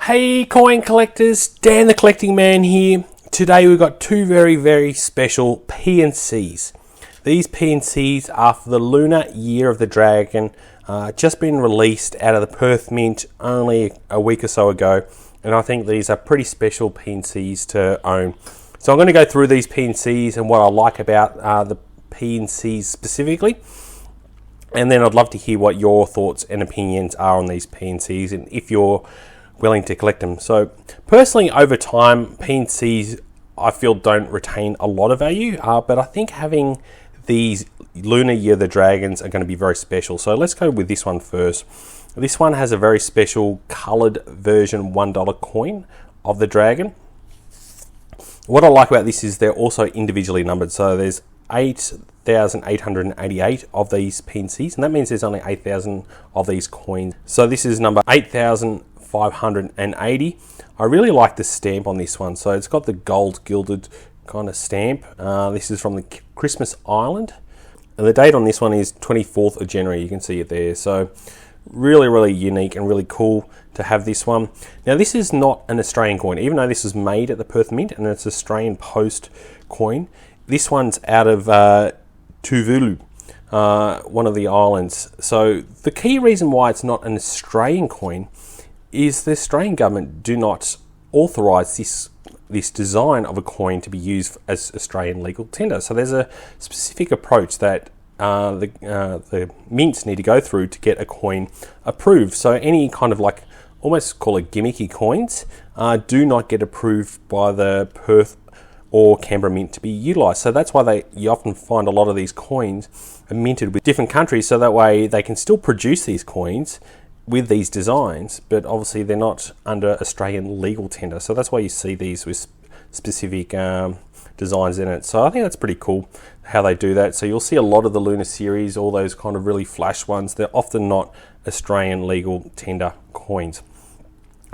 Hey coin collectors, Dan the Collecting Man here. Today we've got two very special PNCs. These PNCs are for the Lunar Year of the Dragon, just been released out of the Perth Mint only a week or so ago, and I think these are pretty special PNCs to own. So I'm going to go through these PNCs and what I like about the PNCs specifically, and then I'd love to hear what your thoughts and opinions are on these PNCs and if you're willing to collect them. So personally, over time, PNCs I feel don't retain a lot of value, but I think having these Lunar Year of the Dragons are going to be very special. So let's go with this one first. This one has a very special coloured version $1 coin of the dragon. What I like about this is they're also individually numbered. So there's 8,888 of these PNCs, and that means there's only 8,000 of these coins. So this is number 8,580. I really like the stamp on this one. So it's got the gold gilded kind of stamp. This is from the Christmas Island, and the date on this one is 24th of January. You can see it there. So really unique and really cool to have this one. Now this is not an Australian coin, even though this was made at the Perth Mint and it's Australian post coin. This one's out of Tuvalu, one of the islands. So the key reason why it's not an Australian coin is the Australian government do not authorise this design of a coin to be used as Australian legal tender. So there's a specific approach that the mints need to go through to get a coin approved. So any kind of like almost call it gimmicky coins do not get approved by the Perth or Canberra Mint to be utilised. So that's why you often find a lot of these coins are minted with different countries, so that way they can still produce these coins with these designs, but obviously they're not under Australian legal tender. So that's why you see these with specific designs in it. So I think that's pretty cool how they do that. So you'll see a lot of the Lunar series, all those kind of really flash ones, they're often not Australian legal tender coins.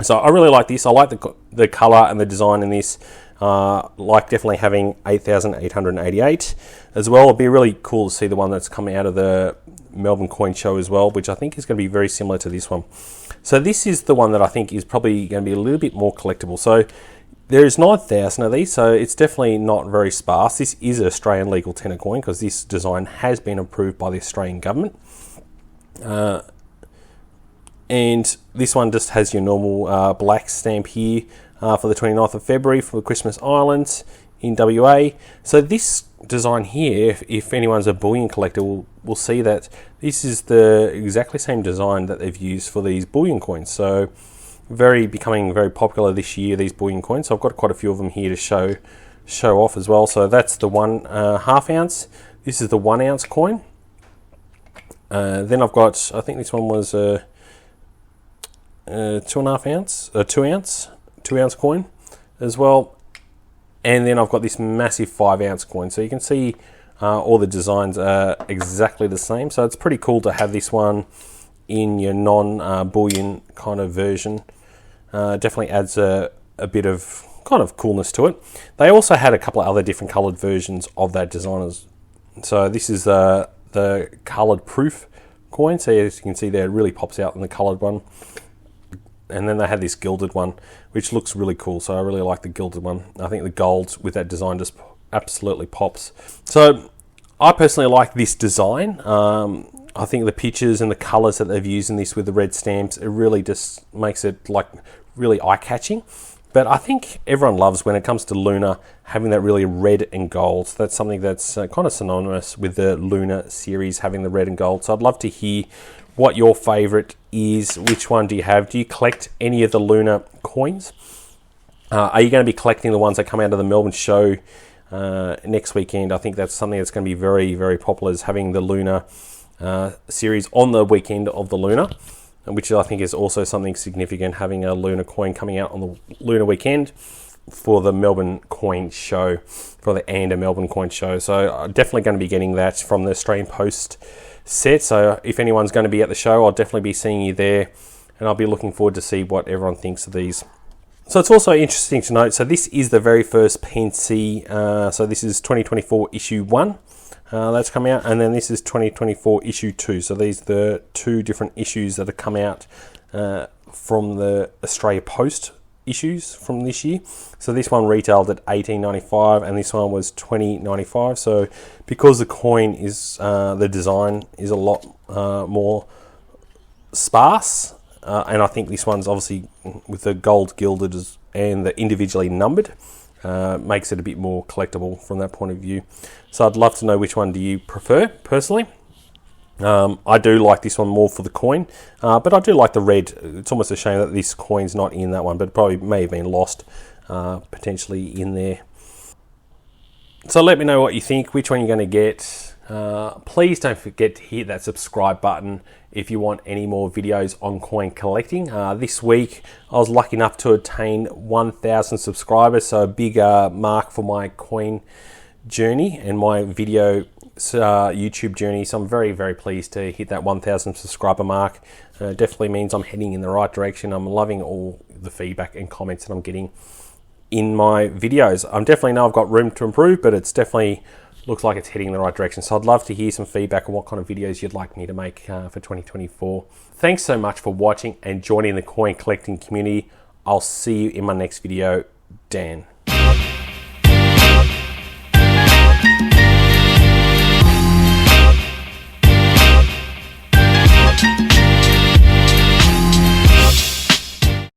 So I really like this. I like the colour and the design in this. Like definitely having 8,888 as well. It'd be really cool to see the one that's coming out of the Melbourne Coin Show as well, which I think is going to be very similar to this one. So this is the one that I think is probably going to be a little bit more collectible. So there is 9,000 of these, so it's definitely not very sparse. This is an Australian legal tender coin because this design has been approved by the Australian government. And this one just has your normal black stamp here for the 29th of February for the Christmas Islands in WA. So this design here, if anyone's a bullion collector, will see that this is the exactly same design that they've used for these bullion coins. So becoming very popular this year, these bullion coins. So I've got quite a few of them here to show off as well. So that's the 1.5 ounce. This is the 1 ounce coin. Then I've got, I think this one was 2.5 ounce, 2 ounce coin as well. And then I've got this massive 5 ounce coin. So you can see all the designs are exactly the same. So it's pretty cool to have this one in your non-bullion kind of version. Definitely adds a bit of kind of coolness to it. They also had a couple of other different coloured versions of that design. So this is the coloured proof coin. So as you can see there, it really pops out in the coloured one. And then they had this gilded one, which looks really cool. So I really like the gilded one. I think the gold with that design just absolutely pops. So I personally like this design. I think the pictures and the colours that they've used in this with the red stamps, it really just makes it like really eye-catching. But I think everyone loves, when it comes to Lunar, having that really red and gold. That's something that's kind of synonymous with the Lunar series, having the red and gold. So I'd love to hear what your favourite is. Which one do you have? Do you collect any of the Lunar coins? Are you going to be collecting the ones that come out of the Melbourne show next weekend? I think that's something that's going to be very popular, is having the Lunar series on the weekend of the Lunar, which I think is also something significant, having a Lunar coin coming out on the Lunar weekend for the Melbourne Coin Show, for the Melbourne Coin Show. So I'm definitely going to be getting that from the Australian Post set. So if anyone's going to be at the show, I'll definitely be seeing you there, and I'll be looking forward to see what everyone thinks of these. So it's also interesting to note, so this is the very first PNC, so this is 2024 issue 1. That's come out, and then this is 2024 issue 2. So these are the two different issues that have come out from the Australia Post issues from this year. So this one retailed at $18.95 and this one was $20.95. So because the coin is the design is a lot more sparse, and I think this one's obviously with the gold gilded and the individually numbered, makes it a bit more collectible from that point of view. So I'd love to know which one do you prefer personally. I do like this one more for the coin, but I do like the red. It's almost a shame that this coin's not in that one, but it probably may have been lost potentially in there. So let me know what you think, which one you're going to get. Please don't forget to hit that subscribe button if you want any more videos on coin collecting. This week I was lucky enough to attain 1,000 subscribers, so a big mark for my coin journey and my video YouTube journey. So I'm very, very pleased to hit that 1,000 subscriber mark. Definitely means I'm heading in the right direction. I'm loving all the feedback and comments that I'm getting in my videos. I'm definitely know I've got room to improve, but it's definitely looks like it's heading in the right direction. So I'd love to hear some feedback on what kind of videos you'd like me to make for 2024. Thanks so much for watching and joining the coin collecting community. I'll see you in my next video. Dan.